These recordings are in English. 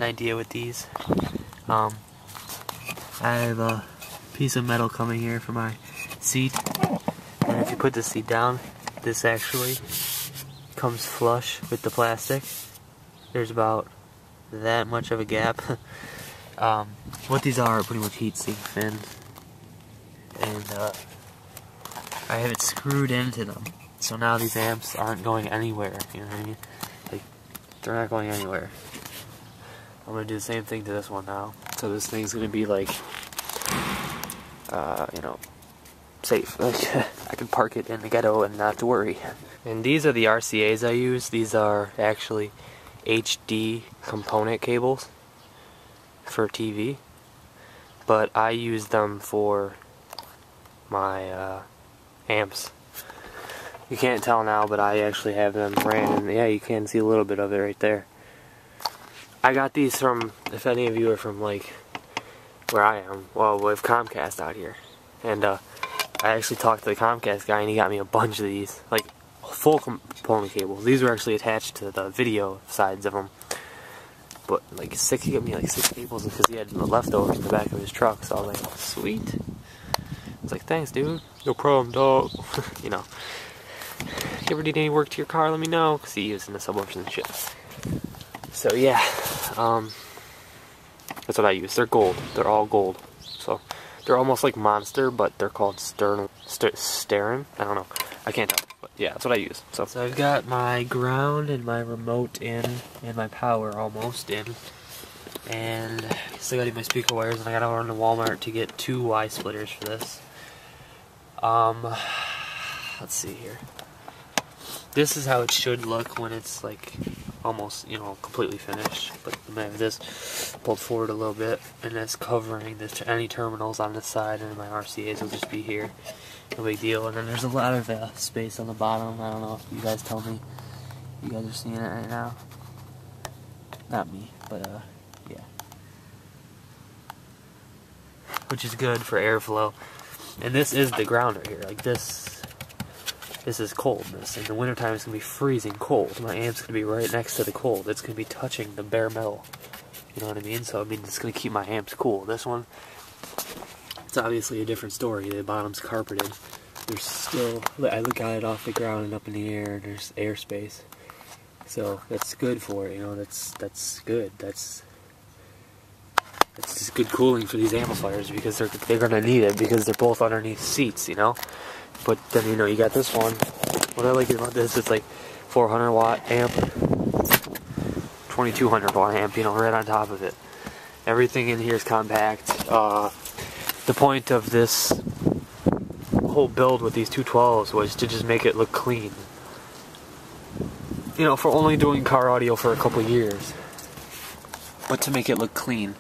idea with these. I have a piece of metal coming here for my seat, and if you put the seat down, this actually comes flush with the plastic. There's about that much of a gap. What these are pretty much heat sink fins, and I have it screwed into them. So now these amps aren't going anywhere, you know what I mean? Like, they're not going anywhere. I'm gonna do the same thing to this one now. So this thing's gonna be like, you know, safe. Like, I can park it in the ghetto and not have to worry. And these are the RCAs I use. These are actually HD component cables for TV, but I use them for my amps. You can't tell now, but I actually have them ran, and yeah, you can see a little bit of it right there. I got these from, if any of you are from like where I am, well, we have Comcast out here, and I actually talked to the Comcast guy, and he got me a bunch of these, like full component cables. These were actually attached to the video sides of them, but like he got me like 6 cables because he had leftovers in the back of his truck. So I was like, sweet. I was like, thanks, dude. No problem, dog. You know. If you ever need any work to your car, let me know, because he uses in the suburbs and shit. So yeah, that's what I use. They're gold. They're all gold. So they're almost like Monster, but they're called Stern. I don't know. I can't tell. But yeah, that's what I use. So I've got my ground and my remote in, and my power almost in. And still gotta get my speaker wires, and I gotta run to Walmart to get 2 Y splitters for this. Let's see here. This is how it should look when it's like almost, you know, completely finished. But I'm gonna have this pulled forward a little bit, and that's covering any terminals on this side, and my RCAs will just be here. No big deal. And then there's a lot of space on the bottom. I don't know if you guys tell me. You guys are seeing it right now. Not me, but yeah. Which is good for airflow. And this is the ground right here. Like this is coldness. In the wintertime it's going to be freezing cold. My amp's going to be right next to the cold. It's going to be touching the bare metal. You know what I mean? So I mean, it's going to keep my amps cool. This one, it's obviously a different story. The bottom's carpeted. There's still, I look at it off the ground and up in the air, and there's airspace. So that's good for it, you know, that's good. That's just good cooling for these amplifiers, because they're gonna need it, because they're both underneath seats, you know. But then, you know, you got this one. What I like about this, it's like 400 watt amp, 2200 watt amp, you know, right on top of it. Everything in here is compact. The point of this whole build with these 212s was to just make it look clean. You know, for only doing car audio for a couple years, but to make it look clean.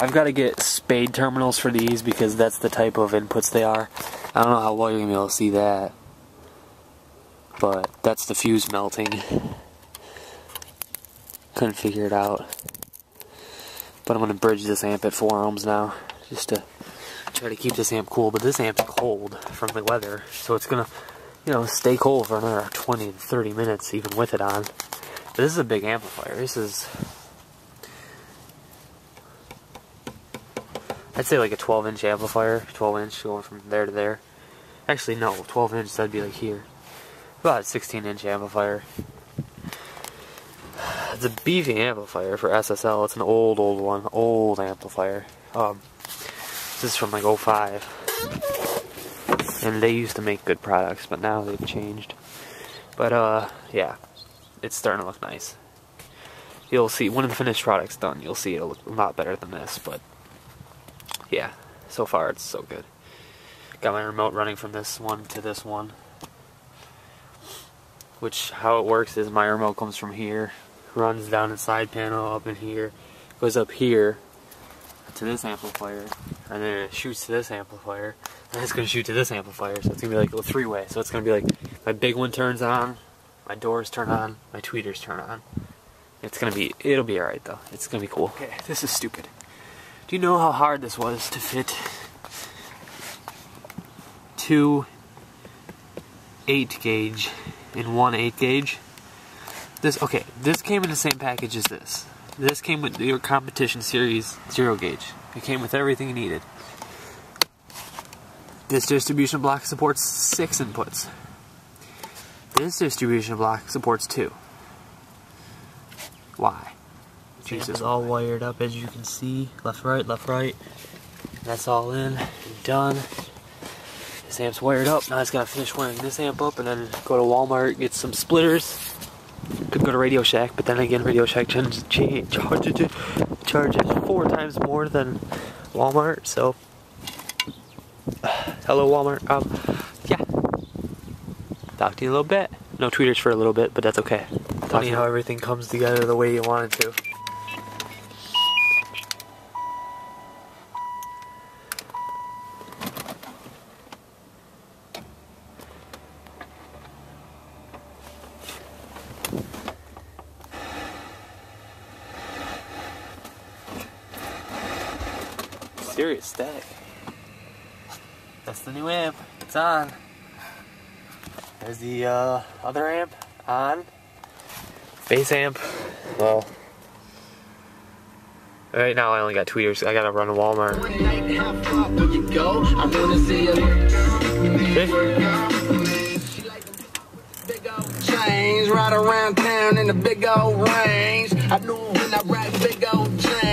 I've got to get spade terminals for these, because that's the type of inputs they are. I don't know how well you're going to be able to see that, but that's the fuse melting. Couldn't figure it out. But I'm going to bridge this amp at 4 ohms now, just to try to keep this amp cool. But this amp's cold from the weather, so it's going to, you know, stay cold for another 20 to 30 minutes even with it on. But this is a big amplifier. This is, I'd say like a 12-inch amplifier, 12-inch going from there to there. Actually, no, 12-inch, that'd be like here. About a 16-inch amplifier. It's a beefy amplifier for SSL. It's an old one, old amplifier. This is from like 05. And they used to make good products, but now they've changed. But yeah, it's starting to look nice. You'll see, when the finished product's done, you'll see it'll look a lot better than this, but yeah, so far it's so good. Got my remote running from this one to this one. Which, how it works is my remote comes from here, runs down the side panel up in here, goes up here to this amplifier, and then it shoots to this amplifier, and it's going to shoot to this amplifier, so it's going to be like a 3-way. So it's going to be like, my big one turns on, my doors turn on, my tweeters turn on. It's going to be, it'll be alright though. It's going to be cool. Okay, this is stupid. Do you know how hard this was to fit 2 8-gauge in one 8-gauge? This came in the same package as this. This came with your competition series 0 gauge. It came with everything you needed. This distribution block supports 6 inputs. This distribution block supports 2. Why? Jesus, it's all wired up, as you can see. Left, right, left, right. That's all in and done. This amp's wired up. Now I just gotta finish wiring this amp up and then go to Walmart, get some splitters. Could go to Radio Shack, but then again, Radio Shack charges 4 times more than Walmart. So, hello Walmart. Yeah. Talk to you in a little bit. No tweeters for a little bit, but that's okay. Funny how everything comes together the way you want it to. Serious static. That's the new amp. It's on. There's the other amp on. Bass amp. Well, right now I only got tweeters. I gotta run to Walmart. Chains right around town in the big old range. I knew when I ride big old chains.